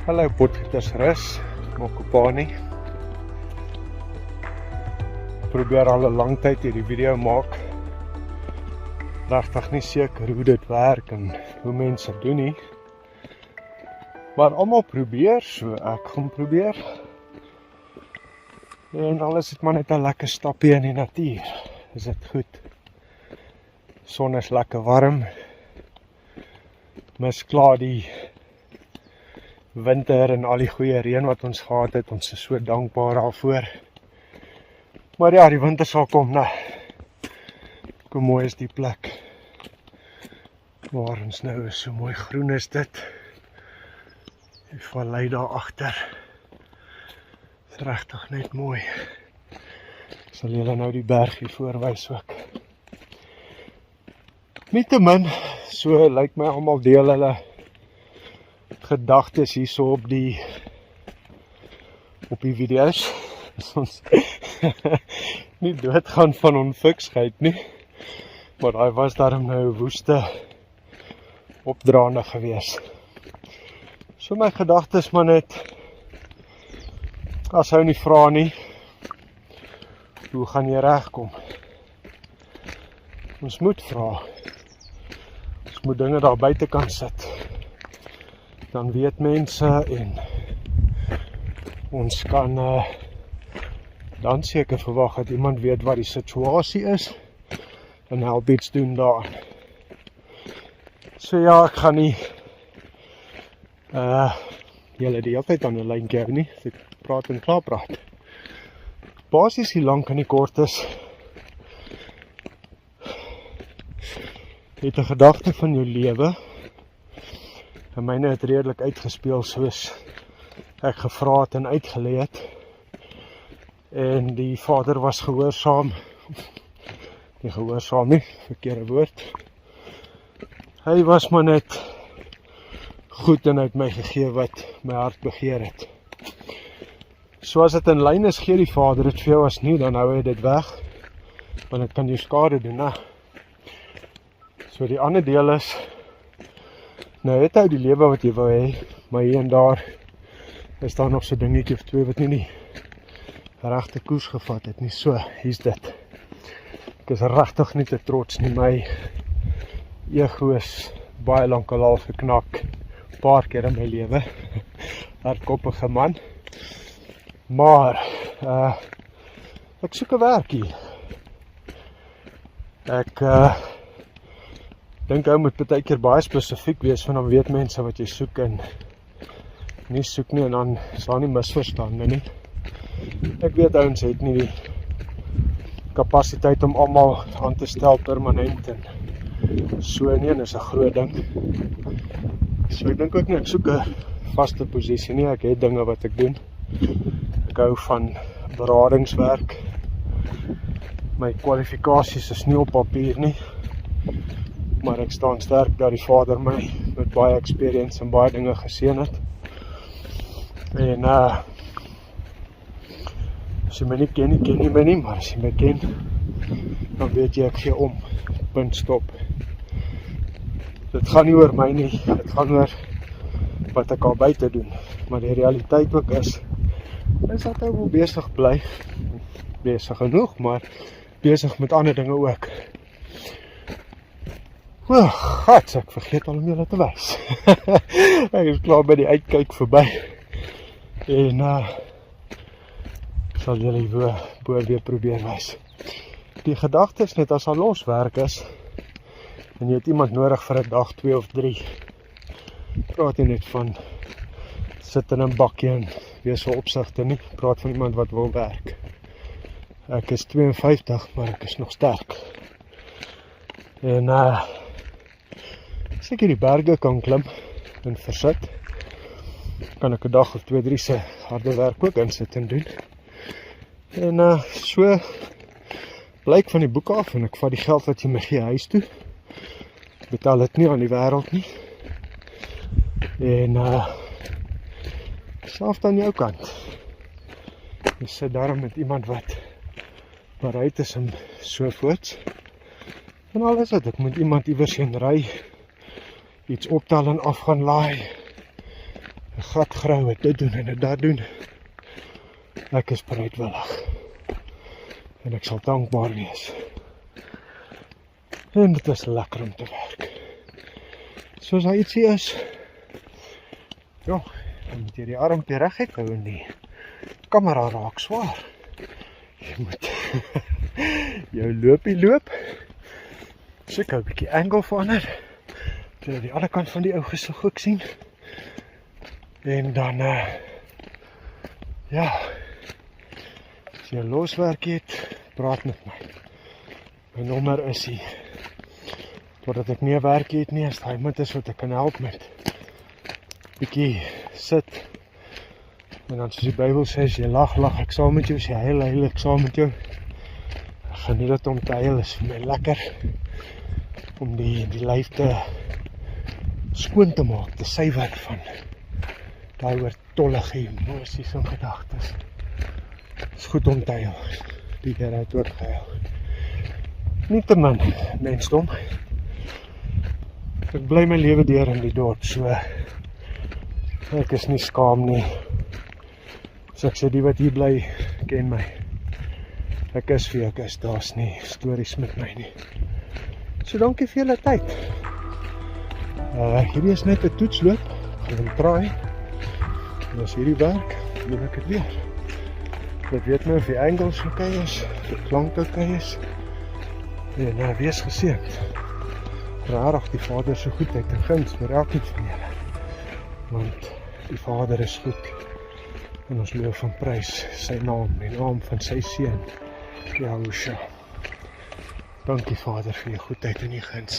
Hallo Potgietersrus, Mokopani. Probeer al 'n lang tyd hierdie video maak. Regtig nie seker hoe dit werk en hoe mense doen nie. Maar almal probeer, so ek gaan probeer. En alles het maar net 'n lekker stapie in die natuur. Is dit goed? Son is lekker warm. Mis klaar die winter en al die goeie reën wat ons gehad het, ons is so dankbaar daarvoor. Maar ja, die winter sal kom, né? Hoe mooi is die plek waar ons nou is, so mooi groen is dit. Die vallei daar agter is regtig net mooi. Ek sal julle nou die berg hier voorwys ook. Nietemin, so lyk my almal deel hulle gedagtes hierso op die video's. Ons nie doodgaan van onfiksheid nie, maar daai was daarom nou 'n woeste opdraande gewees. So my gedagtes maar net, as hy nie vra nie, hoe gaan jy regkom? Ons moet vra. Ons moet dinge daar buite kan sit. Dan weet mense en ons kan dan seker verwag dat iemand weet wat die situasie is en help iets doen daaraan. So ja, ek gaan nie julle die hele tyd aan 'n lyntjie hou nie, as ek praat en klaar praat. Basies die lank en die kort is, het 'n gedagte van jou lewe. En myne het redelik uitgespeel soos ek gevra het en uitgelê het. En die vader was gehoorsaam. Nie gehoorsaam nie, verkeerde woord. Hy was maar net goed en uit my gegee wat my hart begeer het. So as dit in lyn is, gee die vader dit vir jou, as nie, dan hou hy dit weg. Want dit kan jou skade doen, né? So die ander deel is, nou het hy die lewe wat jy wou hê, maar hier en daar is daar nog so dingetjie of twee wat nie die regte koers gevat het nie. So, hier's dit. Ek is regtig nie te trots nie, my ego is baie lankal al geknak, paar keer in my lewe. Hardkoppige man. Maar, ek soek 'n werkie. Ek dink ou moet baie keer baie spesifiek wees, want dan weet mense wat jy soek en nie soek nie, en dan is daar nie misverstande nie. Ek weet ouens het nie die kapasiteit om almal aan te stel permanent en so nie, en is 'n groot ding. So ek dink ook nie, ek soek 'n vaste posisie nie, ek het dinge wat ek doen. Ek hou van beradingswerk. My kwalifikasies is nie op papier nie, maar ek staan sterk dat die vader my met baie experience en baie dinge geseën het. En as jy my nie ken jy my nie, maar as jy my ken, dan weet jy ek gee om, punt stop. Dit gaan nie oor my nie, dit gaan oor wat ek al buite doen, maar die realiteit ook is dat hy wil besig bly, besig genoeg, maar besig met ander dinge ook. Gats, ek vergeet al om julle te wys. Ek is klaar by die uitkyk verby. En sal julle bo weer probeer wys. Die gedagte is net, as al loswerk is en jy het iemand nodig vir 'n dag, 2 of 3, praat jy net van sit in 'n bakkie en wees so opsigte nie, praat van iemand wat wil werk. Ek is 52, maar ek is nog sterk. En as ek hierdie berge kan klim en versit, kan ek 'n dag of 2, 3 se harde werk ook insit en doen. En so blyk van die boek af, en ek vat die geld wat jy my gee huis toe. Betaal dit nie aan die wêreld nie. En selfs aan jou kant. Jy sit daar met iemand wat bereid is en so voorts. En al is dit, ek moet iemand iewers heen ry, iets optel en af gaan laai, glad grou het dit doen en het dat doen. Ek is bereidwillig. En ek sal dankbaar wees. En dit is lekker om te werk. Soos hy ietsie is. Ja, dan moet jy die armpie reguit hou en die kamera raak swaar. Jy moet jou loopie loop. So ek hou 'n bietjie angle verander. Dat jy die ander kant van die ou gesig ook sien. En dan, ja, as jy 'n loswerk het, praat met my. My nommer is hier. Totdat ek nie 'n werk het nie, as daar iemand is wat ek kan help met. Bietjie sit. En dan soos die Bybel sê, as jy lag ek saam met jou, as jy huil ek saam met jou. Ek geniet dit om te huil, is vir my lekker. Om die lyf te skoon te maak, te suiwer van daai oortollige emosies en gedagtes. Is goed om te huil. Die Here het ook gehuil. Nietemin, mensdom. Ek bly my lewe deur in die dorp, so ek is nie skaam nie. So ek sê, die wat hier bly, ken my. Ek is wie ek is, daar's nie stories met my nie. So dankie vir julle tyd. Hierdie is net 'n toetsloop, gaan hom draai. En as hierdie werk, doen ek dit weer. Ek weet nou of die angles oké is, of die klank oké is. En wees geseënd. Rarig die Vader se goedheid en guns vir elkeen van julle. Want die Vader is goed. En ons loof en prys sy naam, die naam van sy seun, Yahusha. Dankie Vader vir die goedheid en die guns.